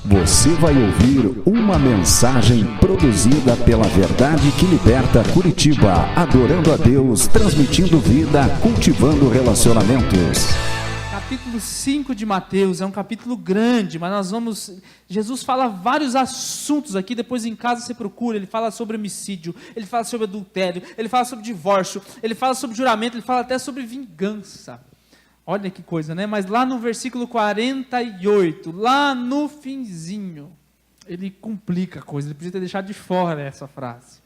Você vai ouvir uma mensagem produzida pela Verdade que Liberta Curitiba, adorando a Deus, transmitindo vida, cultivando relacionamentos. Capítulo 5 de Mateus é um capítulo grande, mas Jesus fala vários assuntos aqui, depois em casa você procura. Ele fala sobre homicídio, ele fala sobre adultério, ele fala sobre divórcio, ele fala sobre juramento, ele fala até sobre vingança. Olha que coisa, né? Mas lá no versículo 48, lá no finzinho, ele complica a coisa, ele podia ter deixado de fora essa frase.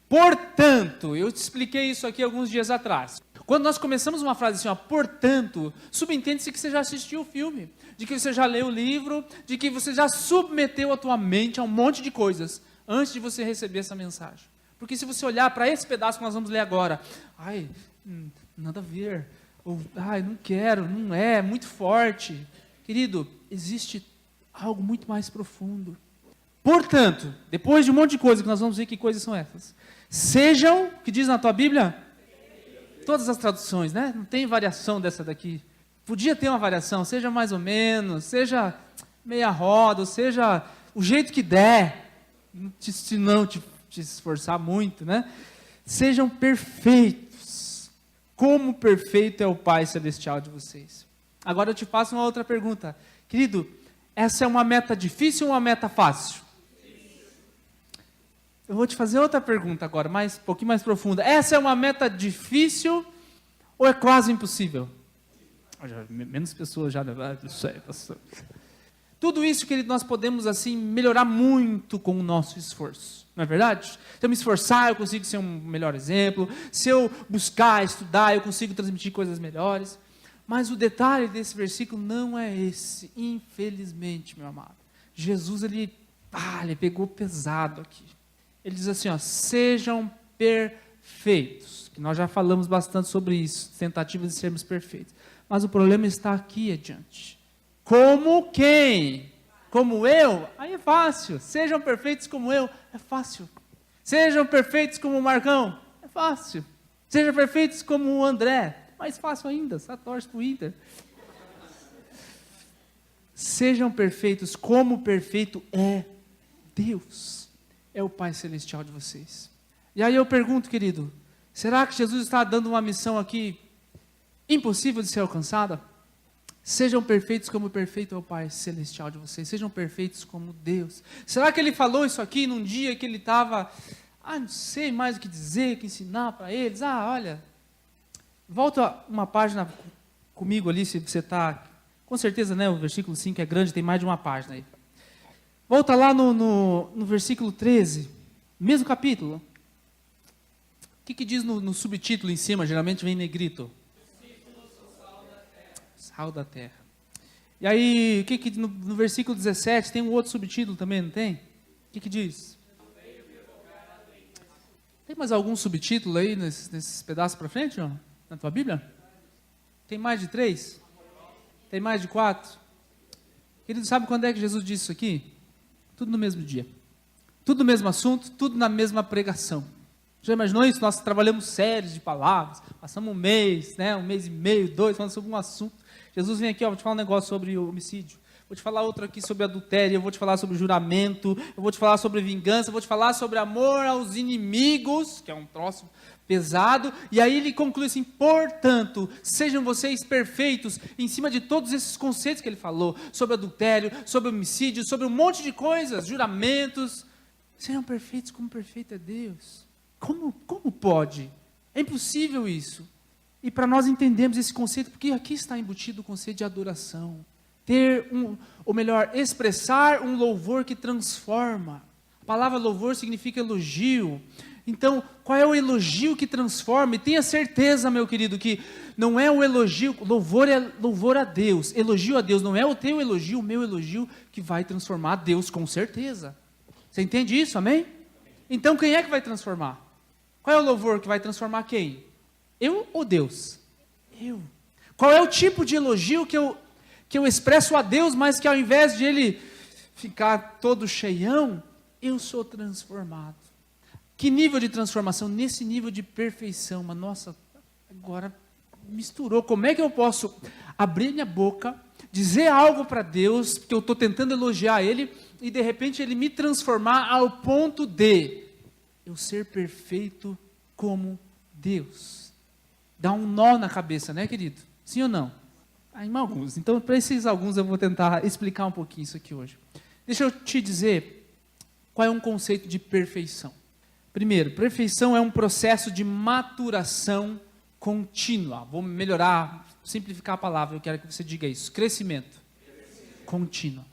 Portanto, eu te expliquei isso aqui alguns dias atrás. Quando nós começamos uma frase assim, ó, portanto, subentende-se que você já assistiu o filme, de que você já leu o livro, de que você já submeteu a tua mente a um monte de coisas, antes de você receber essa mensagem. Porque se você olhar para esse pedaço que nós vamos ler agora, nada a ver, ou, não quero, não é, muito forte. Querido, existe algo muito mais profundo. Portanto, depois de um monte de coisa, que nós vamos ver que coisas são essas, sejam, que diz na tua Bíblia? Todas as traduções, né? Não tem variação dessa daqui. Podia ter uma variação, seja mais ou menos, seja meia roda, ou seja o jeito que der, se não te esforçar muito, né? Sejam perfeitos, como perfeito é o Pai Celestial de vocês. Agora eu te faço uma outra pergunta. Querido, essa é uma meta difícil ou uma meta fácil? Eu vou te fazer outra pergunta agora, um pouquinho mais profunda. Essa é uma meta difícil ou é quase impossível? Menos pessoas já... Tudo isso, querido, nós podemos assim melhorar muito com o nosso esforço. Não é verdade? Se eu me esforçar, eu consigo ser um melhor exemplo. Se eu buscar, estudar, eu consigo transmitir coisas melhores. Mas o detalhe desse versículo não é esse, infelizmente, meu amado. Jesus, ele pegou pesado aqui. Ele diz assim, ó, sejam perfeitos, que nós já falamos bastante sobre isso, tentativa de sermos perfeitos. Mas o problema está aqui adiante. Como quem? Como eu? Aí é fácil. Sejam perfeitos como eu, é fácil. Sejam perfeitos como o Marcão, é fácil. Sejam perfeitos como o André, mais fácil ainda, só torce para o Inter. Sejam perfeitos como perfeito é Deus. É o Pai Celestial de vocês. E aí eu pergunto, querido, será que Jesus está dando uma missão aqui impossível de ser alcançada? Sejam perfeitos como perfeito é o Pai Celestial de vocês. Sejam perfeitos como Deus. Será que ele falou isso aqui num dia que ele estava, não sei mais o que dizer, o que ensinar para eles? Olha, volta uma página comigo ali, se você está, com certeza, né, o versículo 5 é grande, tem mais de uma página aí. Volta lá no versículo 13, mesmo capítulo. O que diz no subtítulo em cima? Geralmente vem em negrito. Sal da terra. E aí, no versículo 17 tem um outro subtítulo também, não tem? O que diz? Tem mais algum subtítulo aí nesses pedaços para frente, ó, na tua Bíblia? Tem mais de 3? Tem mais de 4? Querido, sabe quando é que Jesus disse isso aqui? Tudo no mesmo dia. Tudo no mesmo assunto, tudo na mesma pregação. Já imaginou isso? Nós trabalhamos séries de palavras, passamos um mês e meio, 2, falando sobre um assunto. Jesus vem aqui, vou te falar um negócio sobre o homicídio. Vou te falar outro aqui sobre adultério, eu vou te falar sobre juramento, eu vou te falar sobre vingança, eu vou te falar sobre amor aos inimigos, que é um troço pesado, e aí ele conclui assim, portanto, sejam vocês perfeitos, em cima de todos esses conceitos que ele falou, sobre adultério, sobre homicídio, sobre um monte de coisas, juramentos, sejam perfeitos como perfeito é Deus. Como pode? É impossível isso. E para nós entendermos esse conceito, porque aqui está embutido o conceito de adoração, expressar um louvor que transforma. A palavra louvor significa elogio. Então, qual é o elogio que transforma? E tenha certeza, meu querido, que não é o elogio, louvor é louvor a Deus, elogio a Deus, não é o teu elogio, o meu elogio, que vai transformar Deus, com certeza. Você entende isso, amém? Então, quem é que vai transformar? Qual é o louvor que vai transformar quem? Eu ou Deus? Eu. Qual é o tipo de elogio que eu expresso a Deus, mas que ao invés de Ele ficar todo cheião, eu sou transformado? Que nível de transformação? Nesse nível de perfeição. Mas nossa, agora misturou. Como é que eu posso abrir minha boca, dizer algo para Deus, porque eu estou tentando elogiar Ele, e de repente Ele me transformar ao ponto de eu ser perfeito como Deus. Dá um nó na cabeça, né, querido? Sim ou não? Irmãos, então para esses alguns eu vou tentar explicar um pouquinho isso aqui hoje. Deixa eu te dizer qual é um conceito de perfeição. Primeiro, perfeição é um processo de maturação contínua. Vou melhorar, simplificar a palavra, eu quero que você diga isso. Crescimento contínuo.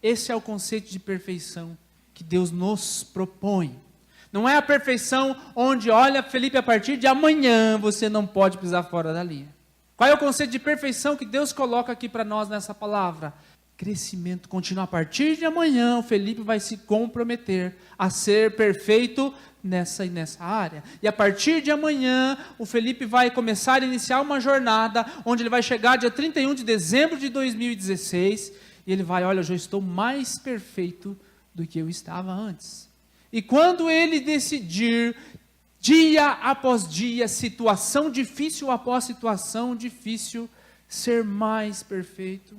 Esse é o conceito de perfeição que Deus nos propõe. Não é a perfeição onde, olha, Felipe, a partir de amanhã você não pode pisar fora da linha. Qual é o conceito de perfeição que Deus coloca aqui para nós nessa palavra? Crescimento contínuo. A partir de amanhã, o Felipe vai se comprometer a ser perfeito nessa e nessa área. E a partir de amanhã, o Felipe vai começar a iniciar uma jornada, onde ele vai chegar dia 31 de dezembro de 2016, e ele vai, olha, eu já estou mais perfeito do que eu estava antes. E quando ele decidir, dia após dia, situação difícil após situação difícil, ser mais perfeito,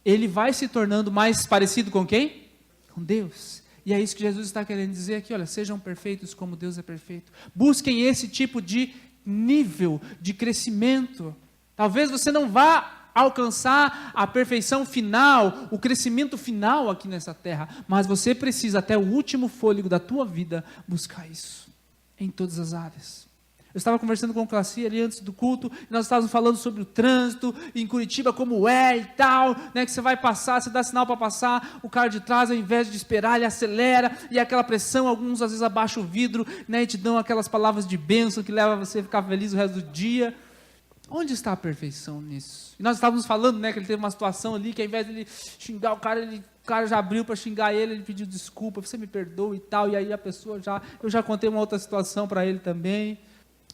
ele vai se tornando mais parecido com quem? Com Deus. E é isso que Jesus está querendo dizer aqui, olha, sejam perfeitos como Deus é perfeito. Busquem esse tipo de nível de crescimento. Talvez você não vá alcançar a perfeição final, o crescimento final aqui nessa terra, mas você precisa até o último fôlego da tua vida buscar isso, em todas as áreas. Eu estava conversando com o Classi ali antes do culto, e nós estávamos falando sobre o trânsito, em Curitiba como é e tal, né, que você vai passar, você dá sinal para passar, o cara de trás ao invés de esperar, ele acelera, e aquela pressão, alguns às vezes abaixam o vidro, né, e te dão aquelas palavras de bênção que levam você a ficar feliz o resto do dia. Onde está a perfeição nisso? E nós estávamos falando, né, que ele teve uma situação ali, que ao invés de ele xingar o cara já abriu para xingar ele pediu desculpa, você me perdoa e tal, e aí a pessoa eu já contei uma outra situação para ele também.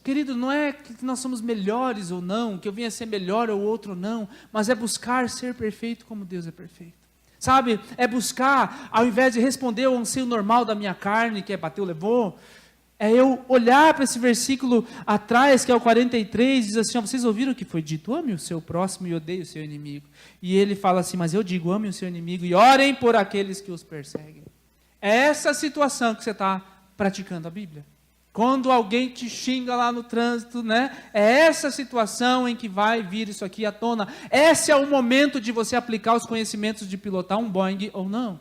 Querido, não é que nós somos melhores ou não, que eu venha ser melhor ou outro não, mas é buscar ser perfeito como Deus é perfeito. Sabe, é buscar, ao invés de responder ao anseio normal da minha carne, que é bateu, levou, é eu olhar para esse versículo atrás, que é o 43, diz assim, ó, vocês ouviram o que foi dito? Ame o seu próximo e odeie o seu inimigo. E ele fala assim, mas eu digo, ame o seu inimigo e orem por aqueles que os perseguem. É essa situação que você está praticando a Bíblia. Quando alguém te xinga lá no trânsito, né? É essa situação em que vai vir isso aqui à tona. Esse é o momento de você aplicar os conhecimentos de pilotar um Boeing ou não.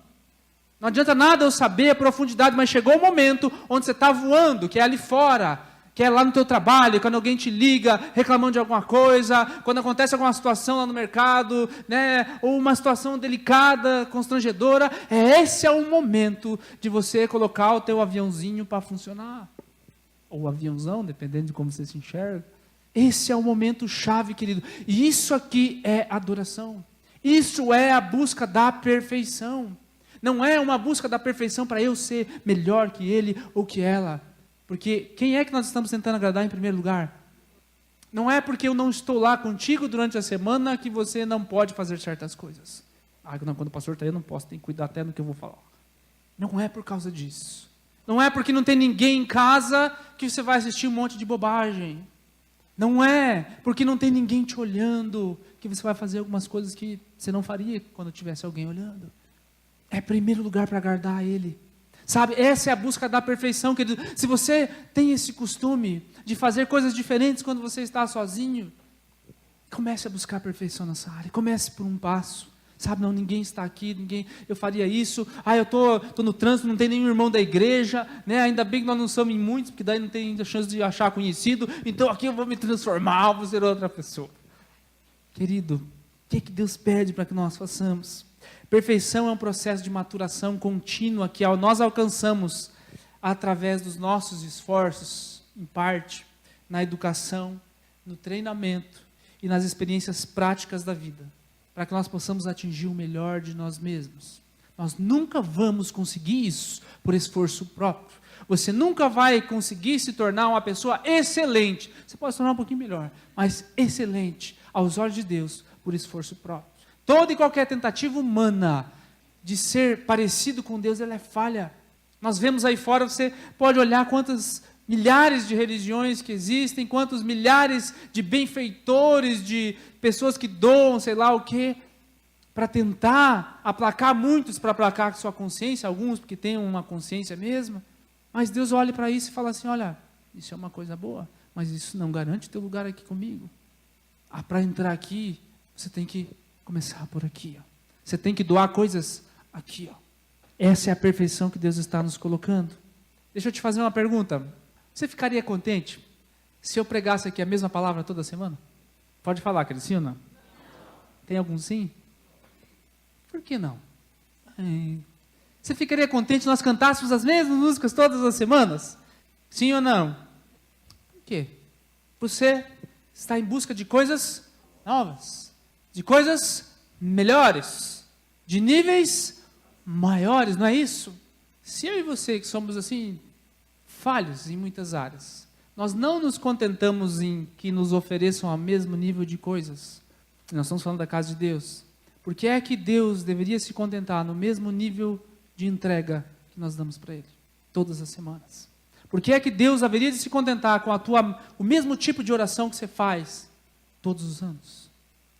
Não adianta nada eu saber a profundidade, mas chegou o momento onde você está voando, que é ali fora, que é lá no teu trabalho, quando alguém te liga reclamando de alguma coisa, quando acontece alguma situação lá no mercado, né, ou uma situação delicada, constrangedora, esse é o momento de você colocar o teu aviãozinho para funcionar. Ou aviãozão, dependendo de como você se enxerga. Esse é o momento chave, querido. E isso aqui é adoração. Isso é a busca da perfeição. Não é uma busca da perfeição para eu ser melhor que ele ou que ela. Porque quem é que nós estamos tentando agradar em primeiro lugar? Não é porque eu não estou lá contigo durante a semana que você não pode fazer certas coisas. Não, quando o pastor está aí eu não posso, tem que cuidar até no que eu vou falar. Não é por causa disso. Não é porque não tem ninguém em casa que você vai assistir um monte de bobagem. Não é porque não tem ninguém te olhando que você vai fazer algumas coisas que você não faria quando tivesse alguém olhando. É primeiro lugar para agradar a Ele. Sabe, essa é a busca da perfeição, querido. Se você tem esse costume de fazer coisas diferentes quando você está sozinho, comece a buscar a perfeição nessa área. Comece por um passo. Sabe, não, ninguém está aqui, eu faria isso. Eu tô no trânsito, não tem nenhum irmão da igreja, né? Ainda bem que nós não somos em muitos, porque daí não tem chance de achar conhecido. Então aqui eu vou me transformar, vou ser outra pessoa. Querido, o que Deus pede para que nós façamos? Perfeição é um processo de maturação contínua que nós alcançamos através dos nossos esforços, em parte, na educação, no treinamento e nas experiências práticas da vida, para que nós possamos atingir o melhor de nós mesmos. Nós nunca vamos conseguir isso por esforço próprio. Você nunca vai conseguir se tornar uma pessoa excelente. Você pode se tornar um pouquinho melhor, mas excelente aos olhos de Deus por esforço próprio. Toda e qualquer tentativa humana de ser parecido com Deus, ela é falha. Nós vemos aí fora, você pode olhar quantas milhares de religiões que existem, quantos milhares de benfeitores, de pessoas que doam, sei lá o quê. para tentar aplacar muitos, para aplacar sua consciência, alguns porque têm uma consciência mesmo. Mas Deus olha para isso e fala assim, olha, isso é uma coisa boa, mas isso não garante o teu lugar aqui comigo. Para entrar aqui, você tem que começar por aqui. Ó. Você tem que doar coisas aqui. Ó. Essa é a perfeição que Deus está nos colocando. Deixa eu te fazer uma pergunta. Você ficaria contente se eu pregasse aqui a mesma palavra toda semana? Pode falar, querido, sim ou não? Tem algum sim? Por que não? Você ficaria contente se nós cantássemos as mesmas músicas todas as semanas? Sim ou não? Por quê? Você está em busca de coisas novas, de coisas melhores, de níveis maiores, não é isso? Se eu e você, que somos assim, falhos em muitas áreas, nós não nos contentamos em que nos ofereçam o mesmo nível de coisas. Nós estamos falando da casa de Deus. Por que é que Deus deveria se contentar no mesmo nível de entrega que nós damos para Ele, todas as semanas? Por que é que Deus haveria de se contentar com o mesmo tipo de oração que você faz todos os anos?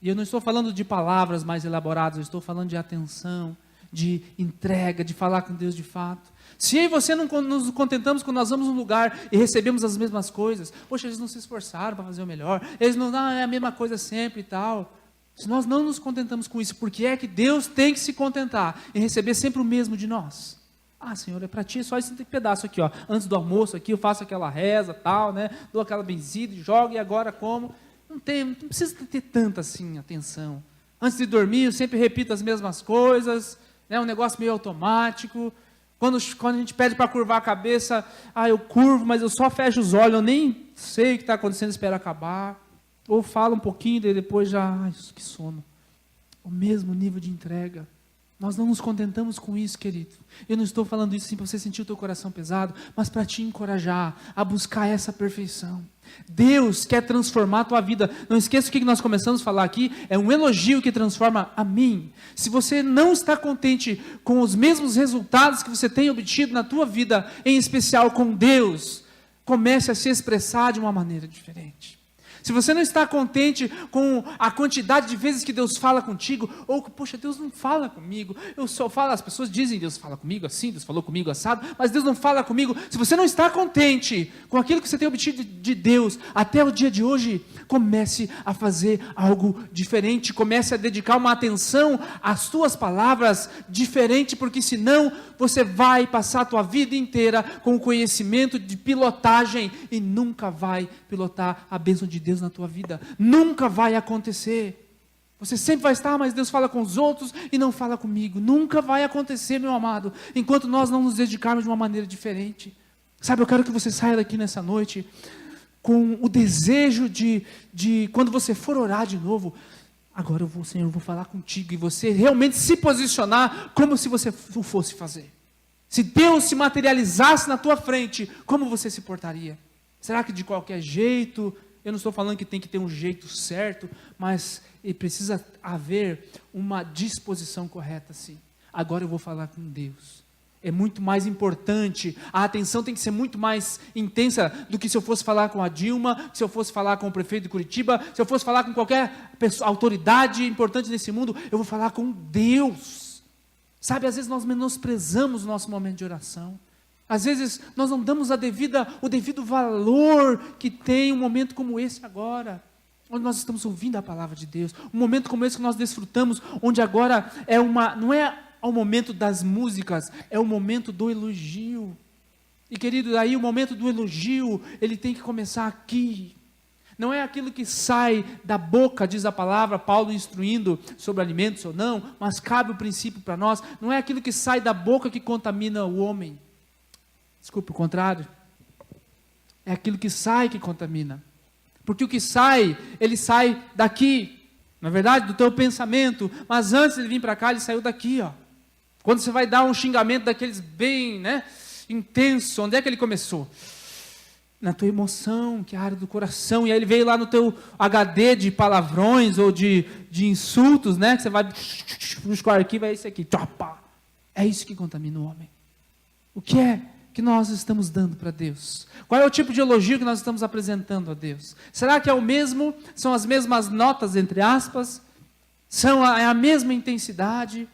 E eu não estou falando de palavras mais elaboradas, eu estou falando de atenção, de entrega, de falar com Deus de fato. Se eu e você não nos contentamos quando nós vamos num lugar e recebemos as mesmas coisas, poxa, eles não se esforçaram para fazer o melhor, eles não dão a mesma coisa sempre e tal. Se nós não nos contentamos com isso, por que é que Deus tem que se contentar em receber sempre o mesmo de nós? Ah, Senhor, é para ti, é só esse pedaço aqui, ó. Antes do almoço aqui, eu faço aquela reza, tal, né? Dou aquela benzida, jogo e agora como? Não precisa ter tanta assim atenção. Antes de dormir, eu sempre repito as mesmas coisas, né? Um negócio meio automático. Quando a gente pede para curvar a cabeça, eu curvo, mas eu só fecho os olhos, eu nem sei o que está acontecendo, espero acabar. Ou falo um pouquinho e depois já, que sono. O mesmo nível de entrega. Nós não nos contentamos com isso, querido. Eu não estou falando isso assim para você sentir o teu coração pesado, mas para te encorajar a buscar essa perfeição. Deus quer transformar a tua vida. Não esqueça o que nós começamos a falar aqui, é um elogio que transforma a mim. Se você não está contente com os mesmos resultados que você tem obtido na tua vida, em especial com Deus, comece a se expressar de uma maneira diferente. Se você não está contente com a quantidade de vezes que Deus fala contigo, ou que, poxa, Deus não fala comigo, eu só falo, as pessoas dizem, Deus fala comigo assim, Deus falou comigo assado, mas Deus não fala comigo. Se você não está contente com aquilo que você tem obtido de Deus, até o dia de hoje, comece a fazer algo diferente, comece a dedicar uma atenção às suas palavras diferente, porque senão você vai passar a tua vida inteira com o conhecimento de pilotagem e nunca vai pilotar a bênção de Deus na tua vida. Nunca vai acontecer. Você sempre vai estar, mas Deus fala com os outros e não fala comigo. Nunca vai acontecer, meu amado, enquanto nós não nos dedicarmos de uma maneira diferente. Sabe, eu quero que você saia daqui nessa noite com o desejo de quando você for orar de novo, agora Senhor, eu vou falar contigo, e você realmente se posicionar como se você o fosse fazer. Se Deus se materializasse na tua frente, como você se portaria? Será que de qualquer jeito? Eu não estou falando que tem que ter um jeito certo, mas precisa haver uma disposição correta, sim. Agora eu vou falar com Deus. É muito mais importante, a atenção tem que ser muito mais intensa do que se eu fosse falar com a Dilma, se eu fosse falar com o prefeito de Curitiba, se eu fosse falar com qualquer pessoa, autoridade importante nesse mundo. Eu vou falar com Deus. Sabe, às vezes nós menosprezamos o nosso momento de oração. Às vezes nós não damos o devido valor que tem um momento como esse agora, onde nós estamos ouvindo a palavra de Deus, um momento como esse que nós desfrutamos, onde agora não é ao momento das músicas, é o momento do elogio. E querido, aí o momento do elogio, ele tem que começar aqui. Não é aquilo que sai da boca, diz a palavra, Paulo instruindo sobre alimentos ou não, mas cabe o princípio para nós. Não é aquilo que sai da boca que contamina o homem. Desculpe, o contrário. É aquilo que sai que contamina. Porque o que sai, ele sai daqui. Na verdade, do teu pensamento. Mas antes de ele vir para cá, ele saiu daqui, ó. Quando você vai dar um xingamento daqueles bem, intenso, onde é que ele começou? Na tua emoção, que é a área do coração. E aí ele veio lá no teu HD de palavrões ou de insultos, que você vai buscar o arquivo, é esse aqui. É isso que contamina o homem. O que é que nós estamos dando para Deus? Qual é o tipo de elogio que nós estamos apresentando a Deus? Será que é o mesmo? São as mesmas notas, entre aspas? É a mesma intensidade.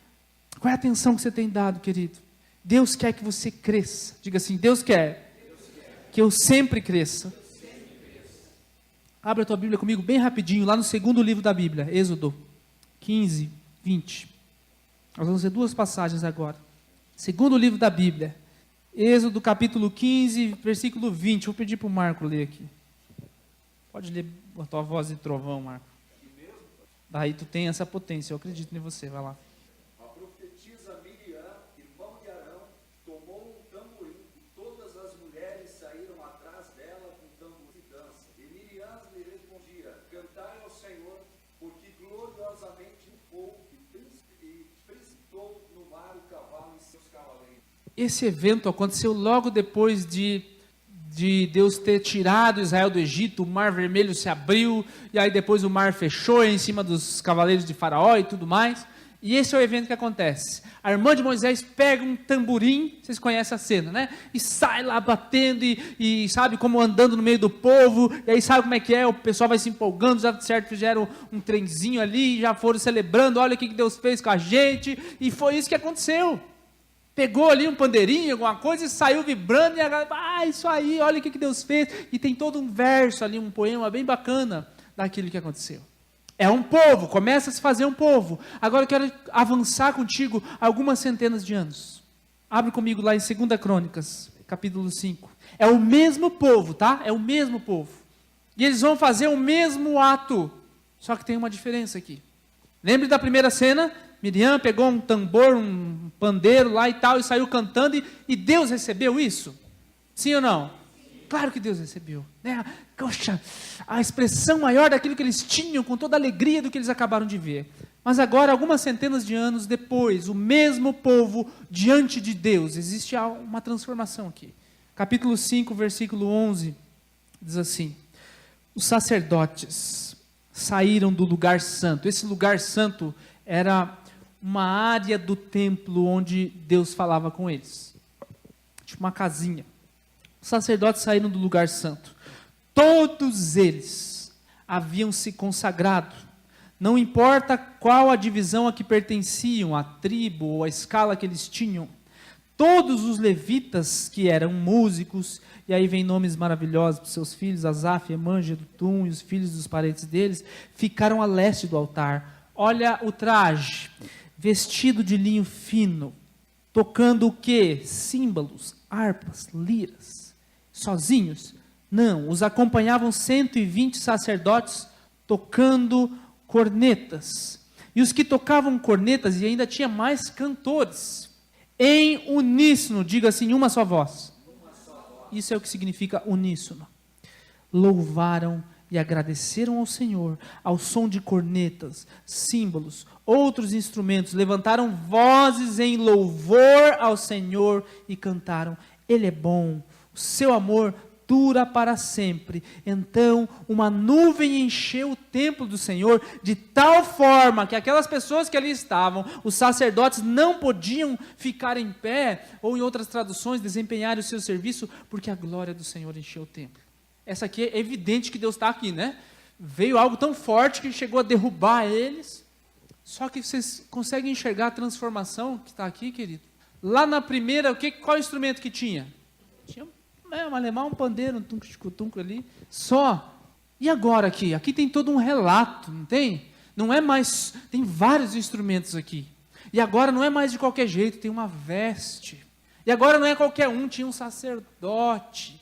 Qual é a atenção que você tem dado, querido? Deus quer que você cresça. Diga assim, Deus quer que eu sempre cresça. Abra a tua Bíblia comigo bem rapidinho, lá no segundo livro da Bíblia, Êxodo 15, 20. Nós vamos ver duas passagens agora. Segundo livro da Bíblia, Êxodo capítulo 15, versículo 20. Vou pedir para o Marco ler aqui. Pode ler a tua voz de trovão, Marco. Daí tu tem essa potência, eu acredito em você, vai lá. A profetisa Miriam, irmã de Arão, tomou um tamborim e todas as mulheres saíram atrás dela com tamborim e dança. E Miriam lhe respondia, cantai ao Senhor, porque gloriosamente o povo e precipitou no mar o cavalo e seus cavaleiros. Esse evento aconteceu logo depois de Deus ter tirado Israel do Egito, o mar vermelho se abriu, e aí depois o mar fechou em cima dos cavaleiros de Faraó e tudo mais, e esse é o evento que acontece. A irmã de Moisés pega um tamborim, vocês conhecem a cena, né? E sai lá batendo, e sabe, como andando no meio do povo, e aí sabe como é que é, o pessoal vai se empolgando, já certo, fizeram um trenzinho ali, já foram celebrando, olha o que Deus fez com a gente, e foi isso que aconteceu. Pegou ali um pandeirinho, alguma coisa, e saiu vibrando, e agora, isso aí, olha o que Deus fez. E tem todo um verso ali, um poema bem bacana daquilo que aconteceu. É um povo, começa a se fazer um povo. Agora eu quero avançar contigo algumas centenas de anos. Abre comigo lá em 2 Crônicas, capítulo 5. É o mesmo povo, tá? É o mesmo povo. E eles vão fazer o mesmo ato, só que tem uma diferença aqui. Lembre da primeira cena? Miriam pegou um tambor, um pandeiro lá e tal, e saiu cantando, e Deus recebeu isso? Sim ou não? Sim. Claro que Deus recebeu. Né? Poxa, a expressão maior daquilo que eles tinham, com toda a alegria do que eles acabaram de ver. Mas agora, algumas centenas de anos depois, o mesmo povo diante de Deus, existe uma transformação aqui. Capítulo 5, versículo 11, diz assim, os sacerdotes saíram do lugar santo. Esse lugar santo era uma área do templo onde Deus falava com eles. Tipo uma casinha. Os sacerdotes saíram do lugar santo. Todos eles haviam se consagrado. Não importa qual a divisão a que pertenciam, a tribo ou a escala que eles tinham. Todos os levitas que eram músicos, e aí vem nomes maravilhosos para seus filhos, Asaf, Emã, Jedutum e os filhos dos parentes deles, ficaram a leste do altar. Olha o traje, vestido de linho fino, tocando o quê? Símbolos, harpas, liras, sozinhos? Não, os acompanhavam 120 sacerdotes tocando cornetas. E os que tocavam cornetas, e ainda tinha mais cantores, em uníssono, diga assim, uma só voz. Isso é o que significa uníssono. Louvaram e agradeceram ao Senhor, ao som de cornetas, símbolos, outros instrumentos, levantaram vozes em louvor ao Senhor e cantaram, Ele é bom, o seu amor dura para sempre. Então uma nuvem encheu o templo do Senhor, de tal forma que aquelas pessoas que ali estavam, os sacerdotes não podiam ficar em pé, ou em outras traduções, desempenhar o seu serviço, porque a glória do Senhor encheu o templo. Essa aqui é evidente que Deus está aqui, né? Veio algo tão forte que chegou a derrubar eles. Só que vocês conseguem enxergar a transformação que está aqui, querido? Lá na primeira, qual instrumento que tinha? Tinha um alemão, um pandeiro, um tunco ali, só. E agora aqui? Aqui tem todo um relato, não tem? Não é mais, tem vários instrumentos aqui. E agora não é mais de qualquer jeito, tem uma veste. E agora não é qualquer um, tinha um sacerdote.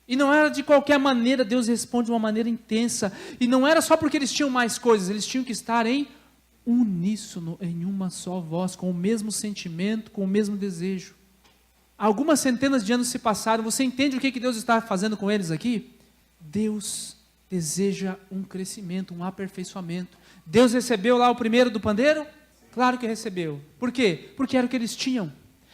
E não era de qualquer maneira, Deus responde de uma maneira intensa. E não era só porque eles tinham mais coisas, eles tinham que estar em uníssono, em uma só voz, com o mesmo sentimento, com o mesmo desejo. Algumas centenas de anos se passaram, você entende o que Deus está fazendo com eles aqui? Deus deseja um crescimento, um aperfeiçoamento. Deus recebeu lá o primeiro do pandeiro? Claro que recebeu. Por quê? Porque era o que eles tinham.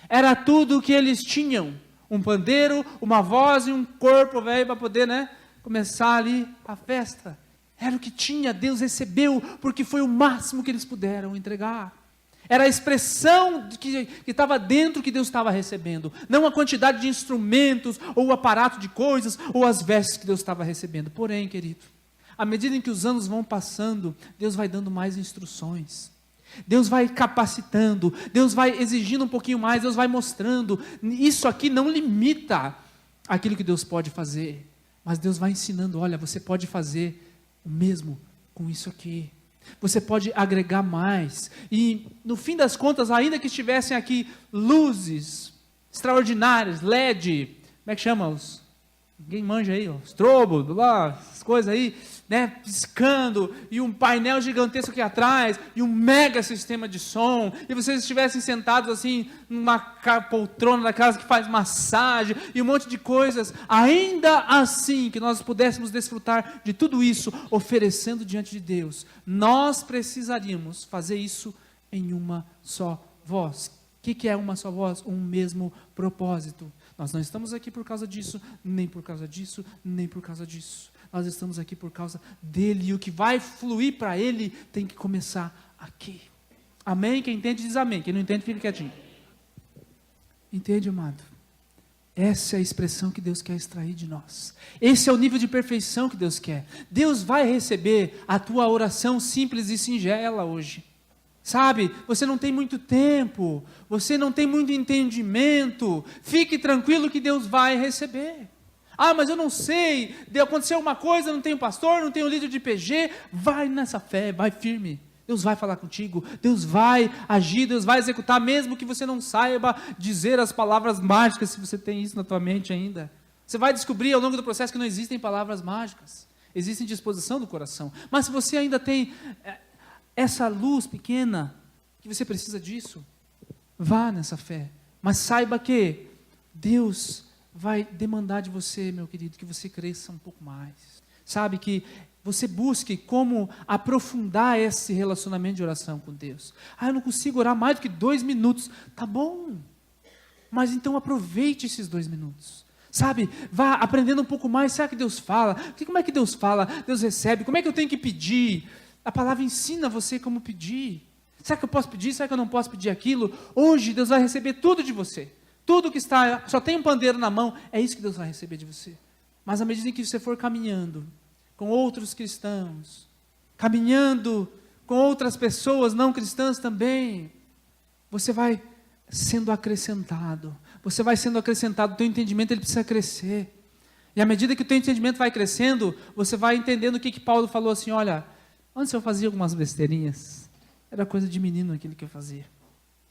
Era tudo o que eles tinham. Um pandeiro, uma voz e um corpo velho para poder, começar ali a festa. Era o que tinha, Deus recebeu, porque foi o máximo que eles puderam entregar. Era a expressão que estava dentro que Deus estava recebendo. Não a quantidade de instrumentos, ou o aparato de coisas, ou as vestes que Deus estava recebendo. Porém, querido, À medida em que os anos vão passando, Deus vai dando mais instruções. Deus vai capacitando, Deus vai exigindo um pouquinho mais, Deus vai mostrando. Isso aqui não limita aquilo que Deus pode fazer, mas Deus vai ensinando, olha, você pode fazer o mesmo com isso aqui. Você pode agregar mais. E no fim das contas, ainda que estivessem aqui luzes extraordinárias, LED, como é que chama os? Ninguém manja aí, ó, strobo, lá, essas coisas aí, né, piscando, e um painel gigantesco aqui atrás, e um mega sistema de som, e vocês estivessem sentados assim, numa poltrona da casa que faz massagem, e um monte de coisas, ainda assim, que nós pudéssemos desfrutar de tudo isso, oferecendo diante de Deus, nós precisaríamos fazer isso em uma só voz. O que é uma só voz? Um mesmo propósito. Nós não estamos aqui por causa disso, nem por causa disso, nem por causa disso. Nós estamos aqui por causa dele, e o que vai fluir para ele tem que começar aqui. Amém? Quem entende diz amém, quem não entende fica quietinho. Entende, amado? Essa é a expressão que Deus quer extrair de nós. Esse é o nível de perfeição que Deus quer. Deus vai receber a tua oração simples e singela hoje. Sabe, você não tem muito tempo, você não tem muito entendimento, fique tranquilo que Deus vai receber. Ah, mas eu não sei, aconteceu uma coisa, não tenho pastor, não tenho líder de PG, vai nessa fé, vai firme. Deus vai falar contigo, Deus vai agir, Deus vai executar, mesmo que você não saiba dizer as palavras mágicas, se você tem isso na tua mente ainda. Você vai descobrir ao longo do processo que não existem palavras mágicas, existe disposição do coração. Mas se você ainda tem essa luz pequena, que você precisa disso, vá nessa fé, mas saiba que Deus vai demandar de você, meu querido, que você cresça um pouco mais, sabe, que você busque como aprofundar esse relacionamento de oração com Deus. Ah, eu não consigo orar mais do que 2 minutos, tá bom, mas então aproveite esses 2 minutos, sabe, vá aprendendo um pouco mais. Será que Deus fala? Como é que Deus fala? Deus recebe? Como é que eu tenho que pedir? A palavra ensina você como pedir. Será que eu posso pedir? Será que eu não posso pedir aquilo? Hoje Deus vai receber tudo de você. Tudo que está, só tem um pandeiro na mão, é isso que Deus vai receber de você. Mas à medida que você for caminhando com outros cristãos, caminhando com outras pessoas não cristãs também, você vai sendo acrescentado. Você vai sendo acrescentado, o teu entendimento ele precisa crescer. E à medida que o teu entendimento vai crescendo, você vai entendendo o que Paulo falou assim, olha, antes eu fazia algumas besteirinhas, era coisa de menino aquilo que eu fazia.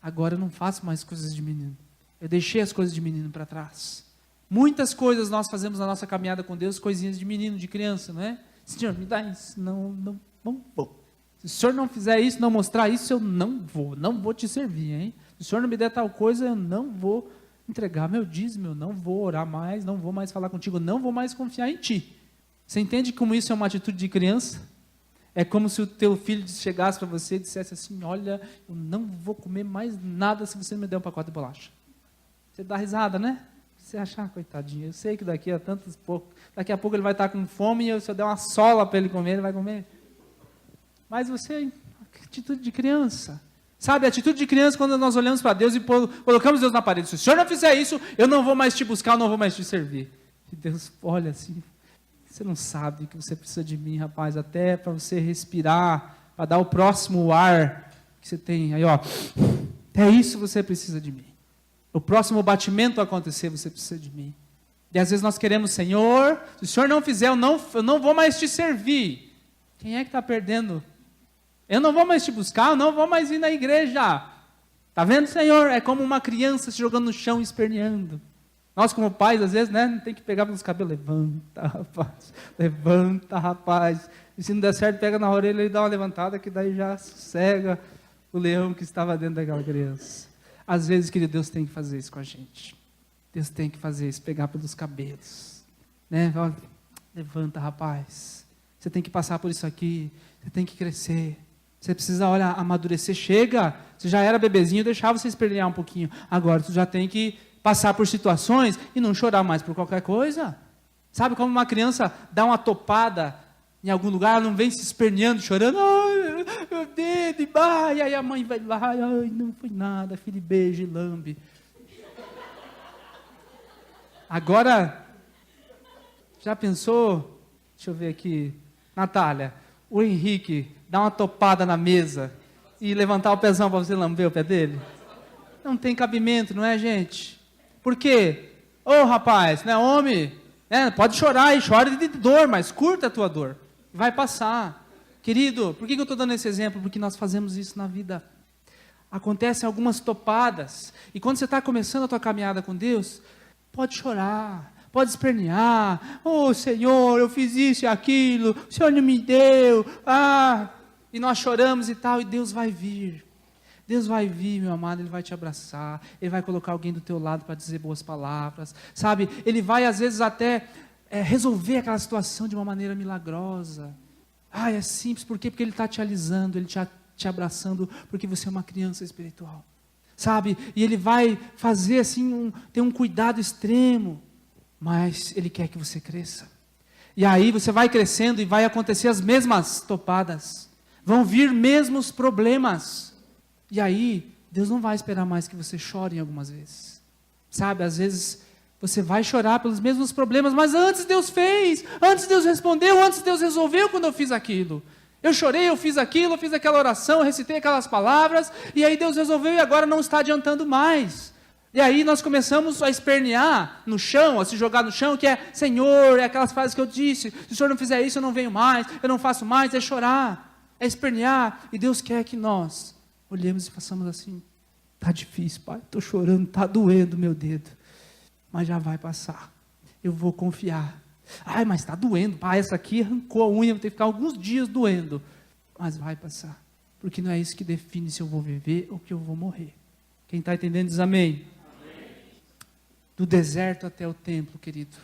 Agora eu não faço mais coisas de menino. Eu deixei as coisas de menino para trás. Muitas coisas nós fazemos na nossa caminhada com Deus, coisinhas de menino, de criança, não é? Senhor, me dá isso. Não vou. Se o Senhor não fizer isso, não mostrar isso, eu não vou te servir, hein? Se o Senhor não me der tal coisa, eu não vou entregar meu dízimo, eu não vou orar mais, não vou mais falar contigo, eu não vou mais confiar em ti. Você entende como isso é uma atitude de criança? É como se o teu filho chegasse para você e dissesse assim, olha, eu não vou comer mais nada se você me der um pacote de bolacha. Você dá risada, né? Você acha, coitadinho, eu sei que daqui a pouco ele vai estar com fome e se eu der uma sola para ele comer, ele vai comer. Mas você, atitude de criança. Sabe, a atitude de criança quando nós olhamos para Deus e colocamos Deus na parede. Se o Senhor não fizer isso, eu não vou mais te buscar, eu não vou mais te servir. E Deus olha assim, você não sabe que você precisa de mim, rapaz, até para você respirar, para dar o próximo ar que você tem. Aí, ó, até isso você precisa de mim. O próximo batimento acontecer, você precisa de mim. E às vezes nós queremos, Senhor, se o Senhor não fizer, eu não vou mais te servir. Quem é que está perdendo? Eu não vou mais te buscar, eu não vou mais ir na igreja. Está vendo, Senhor? É como uma criança se jogando no chão e esperneando. Nós como pais, às vezes, né, tem que pegar pelos cabelos, levanta, rapaz. E se não der certo, pega na orelha e dá uma levantada, que daí já sossega o leão que estava dentro daquela criança. Às vezes, querido, Deus tem que fazer isso com a gente. Deus tem que fazer isso, pegar pelos cabelos. Né? Olha, levanta, rapaz. Você tem que passar por isso aqui, você tem que crescer. Você precisa, olha, amadurecer. Chega, você já era bebezinho, eu deixava você espernear um pouquinho. Agora, você já tem que passar por situações e não chorar mais por qualquer coisa. Sabe como uma criança dá uma topada em algum lugar, ela não vem se esperneando, chorando, ai, meu dedo, e aí a mãe vai lá, ai, não foi nada, filho, beija e lambe. Agora, já pensou, deixa eu ver aqui, Natália, o Henrique dá uma topada na mesa e levantar o pezão para você lamber o pé dele? Não tem cabimento, não é, gente? Por quê? Ô, rapaz, não é homem? Pode chorar e chore de dor, mas curta a tua dor. Vai passar. Querido, por que eu estou dando esse exemplo? Porque nós fazemos isso na vida. Acontecem algumas topadas. E quando você está começando a tua caminhada com Deus, pode chorar, pode espernear. Oh, Senhor, eu fiz isso e aquilo, o Senhor não me deu. E nós choramos e tal, e Deus vai vir. Deus vai vir, meu amado, Ele vai te abraçar, Ele vai colocar alguém do teu lado para dizer boas palavras, sabe? Ele vai, às vezes, até resolver aquela situação de uma maneira milagrosa. É simples, por quê? Porque Ele está te alisando, Ele te abraçando, porque você é uma criança espiritual, sabe? E Ele vai fazer assim, ter um cuidado extremo, mas Ele quer que você cresça. E aí você vai crescendo e vai acontecer as mesmas topadas, vão vir mesmos problemas. E aí, Deus não vai esperar mais que você chore algumas vezes. Sabe, às vezes você vai chorar pelos mesmos problemas, mas antes Deus fez, antes Deus respondeu, antes Deus resolveu quando eu fiz aquilo. Eu chorei, eu fiz aquilo, eu fiz aquela oração, eu recitei aquelas palavras, e aí Deus resolveu e agora não está adiantando mais. E aí nós começamos a espernear no chão, a se jogar no chão, que é, Senhor, é aquelas frases que eu disse, se o Senhor não fizer isso, eu não venho mais, eu não faço mais, é chorar, é espernear, e Deus quer que nós olhemos e façamos assim, está difícil, Pai, estou chorando, está doendo meu dedo, mas já vai passar, eu vou confiar. Mas está doendo, Pai, essa aqui arrancou a unha, vou ter que ficar alguns dias doendo, mas vai passar, porque não é isso que define se eu vou viver ou que eu vou morrer. Quem está entendendo diz amém. Do deserto até o templo, querido,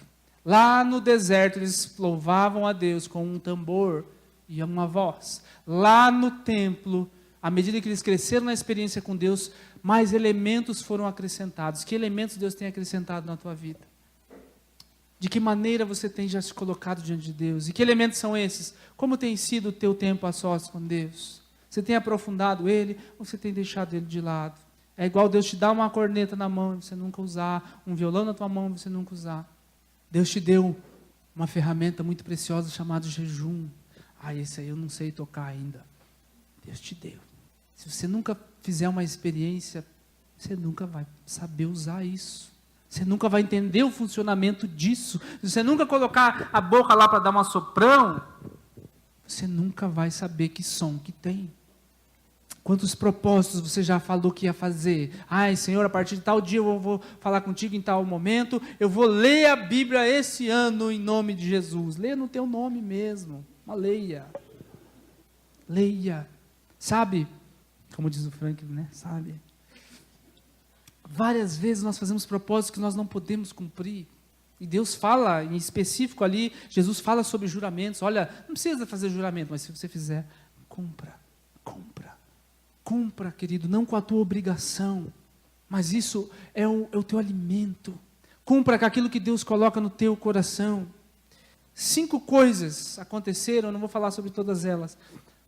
lá no deserto eles louvavam a Deus com um tambor e uma voz, lá no templo, à medida que eles cresceram na experiência com Deus, mais elementos foram acrescentados. Que elementos Deus tem acrescentado na tua vida? De que maneira você tem já se colocado diante de Deus? E que elementos são esses? Como tem sido o teu tempo a sós com Deus? Você tem aprofundado Ele ou você tem deixado Ele de lado? É igual Deus te dá uma corneta na mão e você nunca usar, um violão na tua mão e você nunca usar. Deus te deu uma ferramenta muito preciosa chamada jejum. Esse aí eu não sei tocar ainda. Deus te deu. Se você nunca fizer uma experiência, você nunca vai saber usar isso. Você nunca vai entender o funcionamento disso. Se você nunca colocar a boca lá para dar uma soprão, você nunca vai saber que som que tem. Quantos propósitos você já falou que ia fazer? Senhor, a partir de tal dia eu vou falar contigo em tal momento. Eu vou ler a Bíblia esse ano em nome de Jesus. Leia no teu nome mesmo. Leia. Leia. Sabe? Como diz o Frank, né? Sabe? Várias vezes nós fazemos propósitos que nós não podemos cumprir. E Deus fala, em específico ali, Jesus fala sobre juramentos. Olha, não precisa fazer juramento, mas se você fizer, cumpra. Cumpra, querido, não com a tua obrigação, mas isso é o teu alimento. Cumpra com aquilo que Deus coloca no teu coração. 5 coisas aconteceram, eu não vou falar sobre todas elas,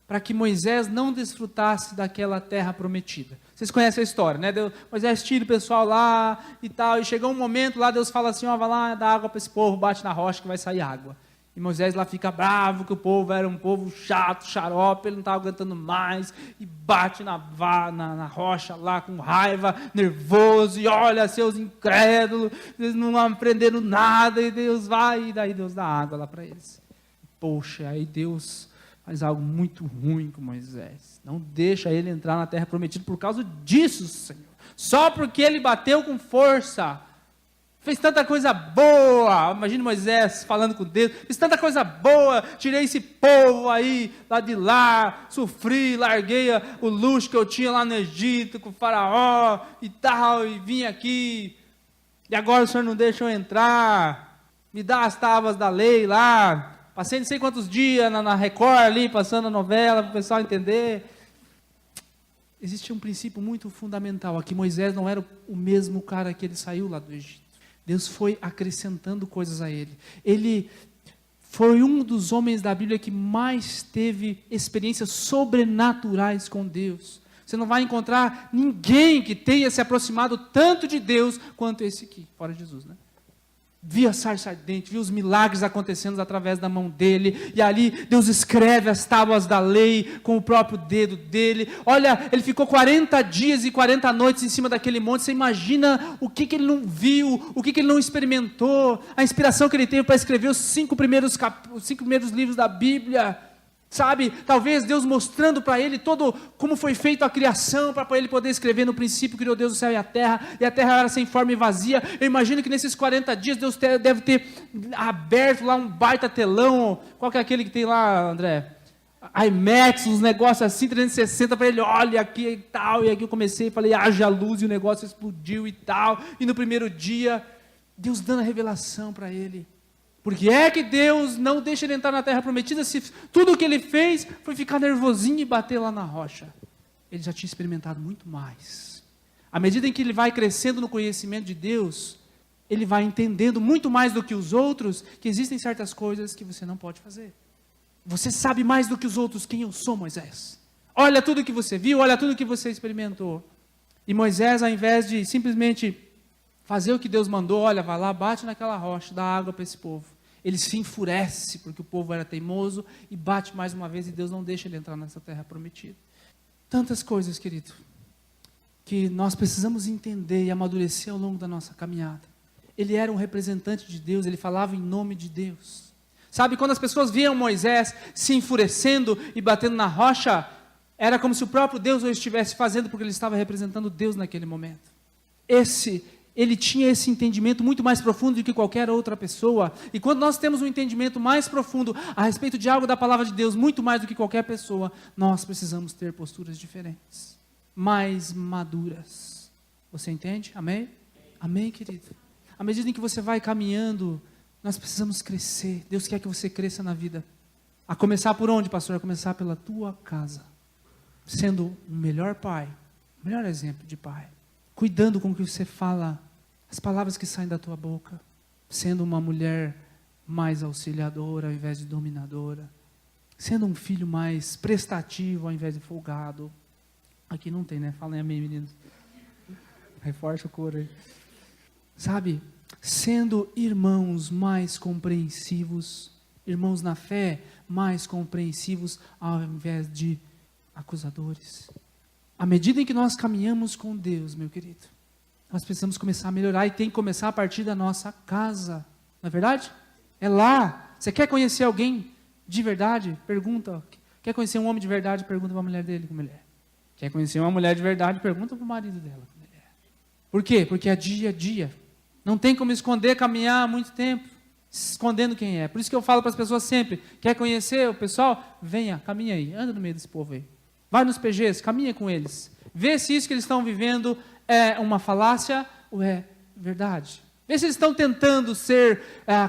para que Moisés não desfrutasse daquela terra prometida. Vocês conhecem a história, né? Moisés tira o pessoal lá e tal, e chegou um momento lá, Deus fala assim, vai lá, dá água para esse povo, bate na rocha que vai sair água. E Moisés lá fica bravo, que o povo era um povo chato, xarope, ele não estava aguentando mais, e bate na rocha lá com raiva, nervoso, e olha, seus incrédulos, eles não aprenderam nada, e Deus vai, e daí Deus dá água lá para eles. Poxa, aí Deus faz algo muito ruim com Moisés, não deixa ele entrar na terra prometida por causa disso, Senhor, só porque ele bateu com força. Fez tanta coisa boa, imagina Moisés falando com Deus, fiz tanta coisa boa, tirei esse povo aí, lá de lá, sofri, larguei o luxo que eu tinha lá no Egito, com o faraó e tal, e vim aqui, e agora o Senhor não deixa eu entrar, me dá as tábuas da lei lá, passei não sei quantos dias na Record ali, passando a novela, para o pessoal entender. Existe um princípio muito fundamental aqui, Moisés não era o mesmo cara que ele saiu lá do Egito. Deus foi acrescentando coisas a ele. Ele foi um dos homens da Bíblia que mais teve experiências sobrenaturais com Deus. Você não vai encontrar ninguém que tenha se aproximado tanto de Deus quanto esse aqui, fora Jesus, né? via a sarça ardente, via os milagres acontecendo através da mão dele, e ali Deus escreve as tábuas da lei com o próprio dedo dele. Olha, ele ficou 40 dias e 40 noites em cima daquele monte. Você imagina o que ele não viu, o que ele não experimentou, a inspiração que ele teve para escrever os 5 primeiros livros da Bíblia. Sabe, talvez Deus mostrando para ele todo como foi feita a criação, para ele poder escrever: no princípio criou Deus o céu e a terra era sem forma e vazia. Eu imagino que nesses 40 dias Deus deve ter aberto lá um baita telão. Qual que é aquele que tem lá, André? IMAX, uns negócios assim, 360, para ele: olha aqui e tal. E aqui eu comecei e falei: haja luz, e o negócio explodiu e tal. E no primeiro dia, Deus dando a revelação para ele. Porque é que Deus não deixa ele entrar na terra prometida se tudo o que ele fez foi ficar nervosinho e bater lá na rocha? Ele já tinha experimentado muito mais. À medida em que ele vai crescendo no conhecimento de Deus, ele vai entendendo muito mais do que os outros que existem certas coisas que você não pode fazer. Você sabe mais do que os outros quem eu sou, Moisés. Olha tudo que você viu, olha tudo que você experimentou. E Moisés, ao invés de simplesmente fazer o que Deus mandou, olha, vai lá, bate naquela rocha, dá água para esse povo. Ele se enfurece porque o povo era teimoso e bate mais uma vez, e Deus não deixa ele entrar nessa terra prometida. Tantas coisas, querido, que nós precisamos entender e amadurecer ao longo da nossa caminhada. Ele era um representante de Deus, ele falava em nome de Deus. Sabe, quando as pessoas viam Moisés se enfurecendo e batendo na rocha, era como se o próprio Deus o estivesse fazendo, porque ele estava representando Deus naquele momento. Ele tinha esse entendimento muito mais profundo do que qualquer outra pessoa. E quando nós temos um entendimento mais profundo a respeito de algo da palavra de Deus, muito mais do que qualquer pessoa, nós precisamos ter posturas diferentes, mais maduras. Você entende? Amém? Amém, querido? À medida em que você vai caminhando, nós precisamos crescer. Deus quer que você cresça na vida. A começar por onde, pastor? A começar pela tua casa. Sendo um melhor pai, o melhor exemplo de pai. Cuidando com o que você fala, as palavras que saem da tua boca, sendo uma mulher mais auxiliadora ao invés de dominadora, sendo um filho mais prestativo ao invés de folgado. Aqui não tem, né? Falem amém, meninos. Reforça o coro aí. Sabe, sendo irmãos mais compreensivos, irmãos na fé mais compreensivos ao invés de acusadores. À medida em que nós caminhamos com Deus, meu querido, nós precisamos começar a melhorar, e tem que começar a partir da nossa casa, não é verdade? É lá. Você quer conhecer alguém de verdade? Pergunta. Quer conhecer um homem de verdade? Pergunta para a mulher dele como ele é. Quer conhecer uma mulher de verdade? Pergunta para o marido dela como ele é. Por quê? Porque é dia a dia. Não tem como esconder, caminhar há muito tempo, escondendo quem é. Por isso que eu falo para as pessoas sempre: quer conhecer o pessoal? Venha, caminha aí, anda no meio desse povo aí. Vai nos PGs, caminha com eles. Vê se isso que eles estão vivendo é uma falácia ou é verdade. Vê se eles estão tentando ser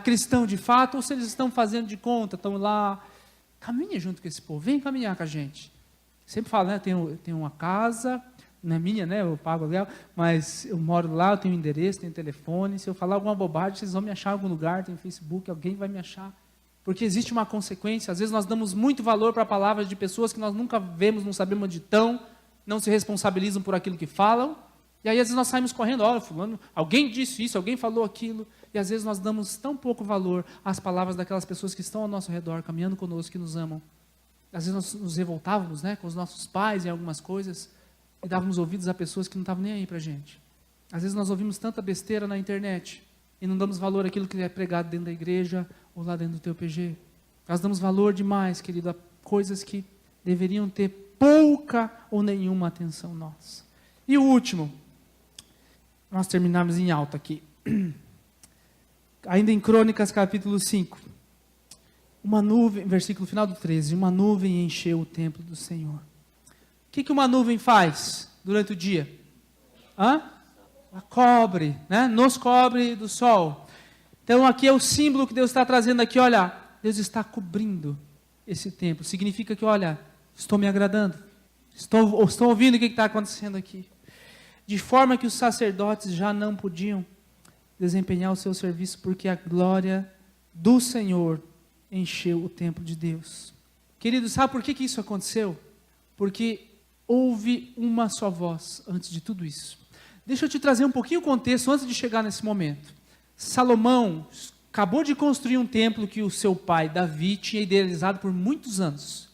cristão de fato ou se eles estão fazendo de conta, estão lá. Caminha junto com esse povo, vem caminhar com a gente. Sempre falo, né? Tenho uma casa, não é minha, né? Eu pago aluguel, mas eu moro lá, eu tenho endereço, tenho telefone. Se eu falar alguma bobagem, vocês vão me achar em algum lugar, tem Facebook, alguém vai me achar. Porque existe uma consequência. Às vezes nós damos muito valor para palavras de pessoas que nós nunca vemos, não sabemos onde estão, não se responsabilizam por aquilo que falam, e aí às vezes nós saímos correndo: olha, fulano, alguém disse isso, alguém falou aquilo, e às vezes nós damos tão pouco valor às palavras daquelas pessoas que estão ao nosso redor, caminhando conosco, que nos amam. Às vezes nós nos revoltávamos, né, com os nossos pais em algumas coisas, e dávamos ouvidos a pessoas que não estavam nem aí para a gente. Às vezes nós ouvimos tanta besteira na internet, e não damos valor àquilo que é pregado dentro da igreja, ou lá dentro do teu PG. Nós damos valor demais, querido, a coisas que deveriam ter pouca ou nenhuma atenção nossa. E o último, nós terminamos em alta aqui. Ainda em Crônicas, capítulo 5. Uma nuvem, versículo final do 13, uma nuvem encheu o templo do Senhor. O que uma nuvem faz durante o dia? Ela cobre, né? Nos cobre do sol. Então aqui é o símbolo que Deus está trazendo aqui, olha, Deus está cobrindo esse templo. Significa que, olha, estou me agradando, estou ouvindo o que está acontecendo aqui. De forma que os sacerdotes já não podiam desempenhar o seu serviço, porque a glória do Senhor encheu o templo de Deus. Querido, sabe por que isso aconteceu? Porque houve uma só voz antes de tudo isso. Deixa eu te trazer um pouquinho o contexto antes de chegar nesse momento. Salomão acabou de construir um templo que o seu pai, Davi, tinha idealizado por muitos anos.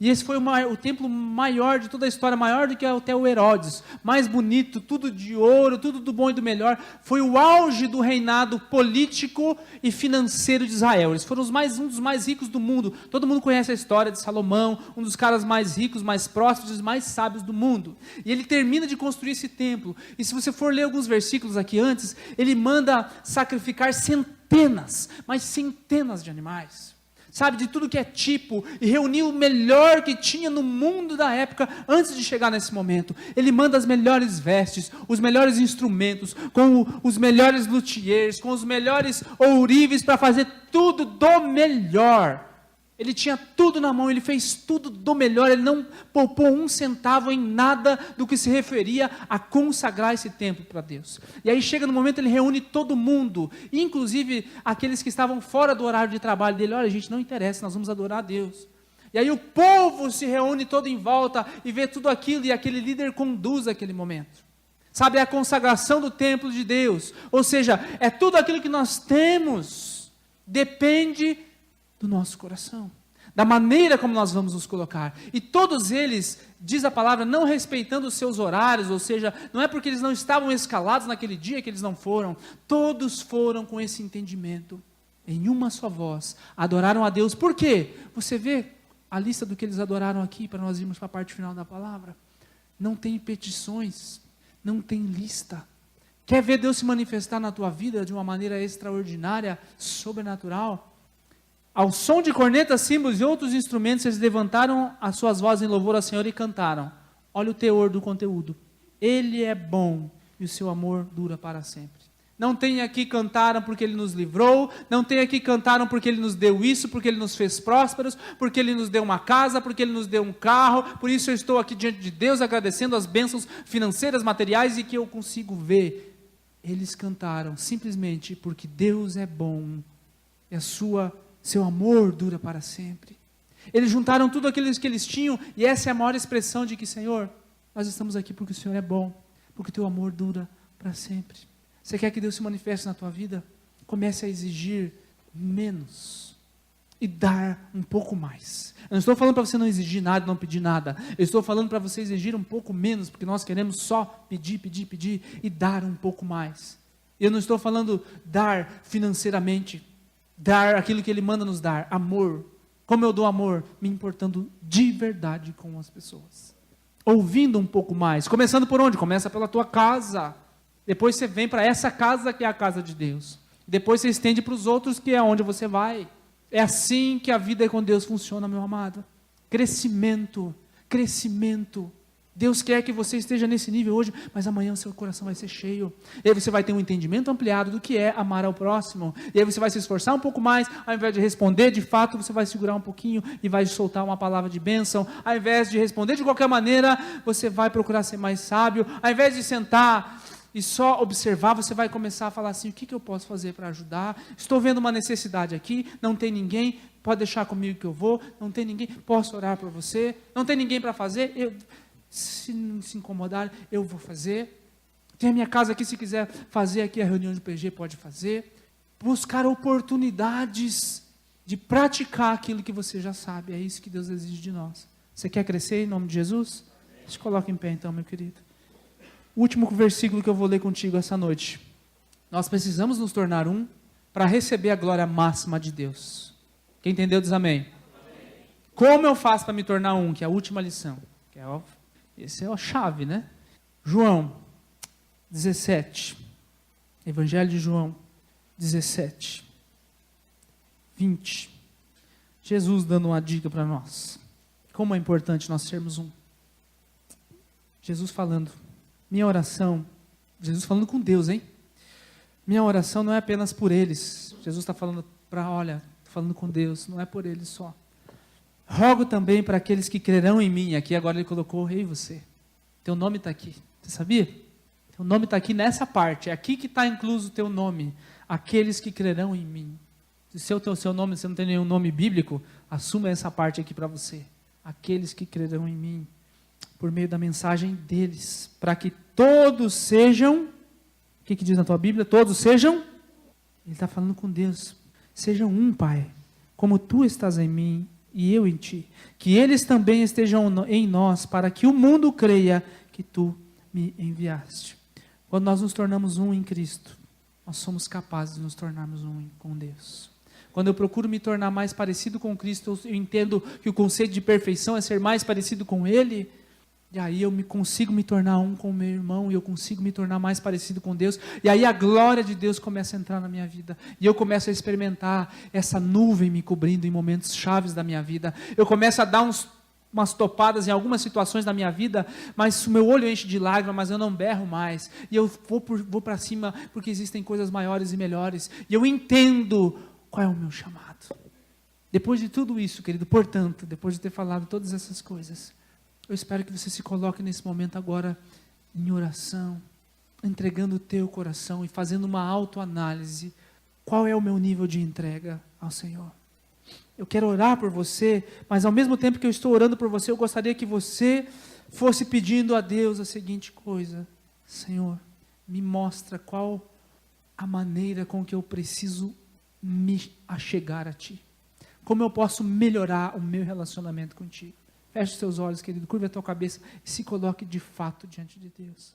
E esse foi o templo maior de toda a história, maior do que até o Herodes, mais bonito, tudo de ouro, tudo do bom e do melhor. Foi o auge do reinado político e financeiro de Israel. Eles foram um dos mais ricos do mundo. Todo mundo conhece a história de Salomão, um dos caras mais ricos, mais prósperos e mais sábios do mundo. E ele termina de construir esse templo. E se você for ler alguns versículos aqui antes, ele manda sacrificar centenas, mas centenas de animais. Sabe, de tudo que é tipo, e reuniu o melhor que tinha no mundo da época, antes de chegar nesse momento. Ele manda as melhores vestes, os melhores instrumentos, com os melhores luthiers, com os melhores ourives, para fazer tudo do melhor. Ele tinha tudo na mão, ele fez tudo do melhor, ele não poupou um centavo em nada do que se referia a consagrar esse templo para Deus. E aí chega no momento, ele reúne todo mundo, inclusive aqueles que estavam fora do horário de trabalho dele. Olha, gente, não interessa, nós vamos adorar a Deus. E aí o povo se reúne todo em volta e vê tudo aquilo, e aquele líder conduz aquele momento. Sabe, é a consagração do templo de Deus, ou seja, é tudo aquilo que nós temos, depende do nosso coração, da maneira como nós vamos nos colocar. E todos eles, diz a palavra, não respeitando os seus horários, ou seja, não é porque eles não estavam escalados naquele dia que eles não foram, todos foram com esse entendimento, em uma só voz, adoraram a Deus. Por quê? Você vê a lista do que eles adoraram aqui, para nós irmos para a parte final da palavra. Não tem petições, não tem lista. Quer ver Deus se manifestar na tua vida de uma maneira extraordinária, sobrenatural? Ao som de cornetas, símbolos e outros instrumentos, eles levantaram as suas vozes em louvor ao Senhor e cantaram. Olha o teor do conteúdo. Ele é bom e o seu amor dura para sempre. Não tem aqui cantaram porque Ele nos livrou, não tem aqui cantaram porque Ele nos deu isso, porque Ele nos fez prósperos, porque Ele nos deu uma casa, porque Ele nos deu um carro, por isso eu estou aqui diante de Deus agradecendo as bênçãos financeiras, materiais e que eu consigo ver. Eles cantaram simplesmente porque Deus é bom e seu amor dura para sempre. Eles juntaram tudo aquilo que eles tinham, e essa é a maior expressão de que, Senhor, nós estamos aqui porque o Senhor é bom, porque o teu amor dura para sempre. Você quer que Deus se manifeste na tua vida? Comece a exigir menos e dar um pouco mais. Eu não estou falando para você não exigir nada, não pedir nada. Eu estou falando para você exigir um pouco menos, porque nós queremos só pedir e dar um pouco mais. Eu não estou falando dar financeiramente, dar aquilo que Ele manda nos dar, amor. Como eu dou amor? Me importando de verdade com as pessoas. Ouvindo um pouco mais. Começando por onde? Começa pela tua casa. Depois você vem para essa casa que é a casa de Deus. Depois você estende para os outros, que é onde você vai. É assim que a vida com Deus funciona, meu amado. Crescimento, crescimento. Deus quer que você esteja nesse nível hoje, mas amanhã o seu coração vai ser cheio. E aí você vai ter um entendimento ampliado do que é amar ao próximo. E aí você vai se esforçar um pouco mais, ao invés de responder de fato, você vai segurar um pouquinho e vai soltar uma palavra de bênção. Ao invés de responder de qualquer maneira, você vai procurar ser mais sábio. Ao invés de sentar e só observar, você vai começar a falar assim: o que eu posso fazer para ajudar? Estou vendo uma necessidade aqui, não tem ninguém, pode deixar comigo que eu vou. Não tem ninguém, posso orar por você? Não tem ninguém para fazer? Se não se incomodar, eu vou fazer. Tem a minha casa aqui, se quiser fazer aqui a reunião de PG, pode fazer. Buscar oportunidades de praticar aquilo que você já sabe. É isso que Deus exige de nós. Você quer crescer em nome de Jesus? Se coloca em pé então, meu querido. O último versículo que eu vou ler contigo essa noite. Nós precisamos nos tornar um para receber a glória máxima de Deus. Quem entendeu diz amém. Como eu faço para me tornar um? Que é a última lição. Essa é a chave, né? João 17. Evangelho de João 17. 20. Jesus dando uma dica para nós. Como é importante nós sermos um. Jesus falando. Minha oração, Jesus falando com Deus, hein? Minha oração não é apenas por eles. Jesus está falando falando com Deus, não é por eles só. Rogo também para aqueles que crerão em mim. Aqui agora ele colocou: ei, você, teu nome está aqui. Você sabia? Teu nome está aqui nessa parte. É aqui que está incluso o teu nome. Aqueles que crerão em mim. Se o seu nome, você não tem nenhum nome bíblico, assuma essa parte aqui para você. Aqueles que crerão em mim. Por meio da mensagem deles. Para que todos sejam... O que diz na tua Bíblia? Todos sejam Ele está falando com Deus. Seja um, Pai, como Tu estás em mim e eu em Ti. Que eles também estejam em nós, para que o mundo creia que Tu me enviaste. Quando nós nos tornamos um em Cristo, nós somos capazes de nos tornarmos um com Deus. Quando eu procuro me tornar mais parecido com Cristo, eu entendo que o conceito de perfeição é ser mais parecido com Ele. E aí eu consigo me tornar um com o meu irmão, e eu consigo me tornar mais parecido com Deus. E aí a glória de Deus começa a entrar na minha vida. E eu começo a experimentar essa nuvem me cobrindo em momentos chaves da minha vida. Eu começo a dar umas topadas em algumas situações da minha vida, mas o meu olho enche de lágrimas, mas eu não berro mais. E eu vou para cima porque existem coisas maiores e melhores. E eu entendo qual é o meu chamado. Depois de tudo isso, querido, portanto, depois de ter falado todas essas coisas, eu espero que você se coloque nesse momento agora em oração, entregando o teu coração e fazendo uma autoanálise. Qual é o meu nível de entrega ao Senhor? Eu quero orar por você, mas ao mesmo tempo que eu estou orando por você, eu gostaria que você fosse pedindo a Deus a seguinte coisa: Senhor, me mostra qual a maneira com que eu preciso me achegar a Ti. Como eu posso melhorar o meu relacionamento contigo? Feche os seus olhos, querido, curva a tua cabeça e se coloque de fato diante de Deus.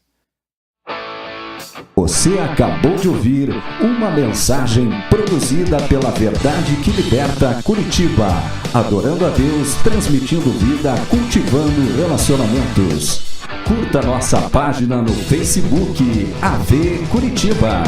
Você acabou de ouvir uma mensagem produzida pela Verdade que Liberta Curitiba. Adorando a Deus, transmitindo vida, cultivando relacionamentos. Curta nossa página no Facebook, AV Curitiba.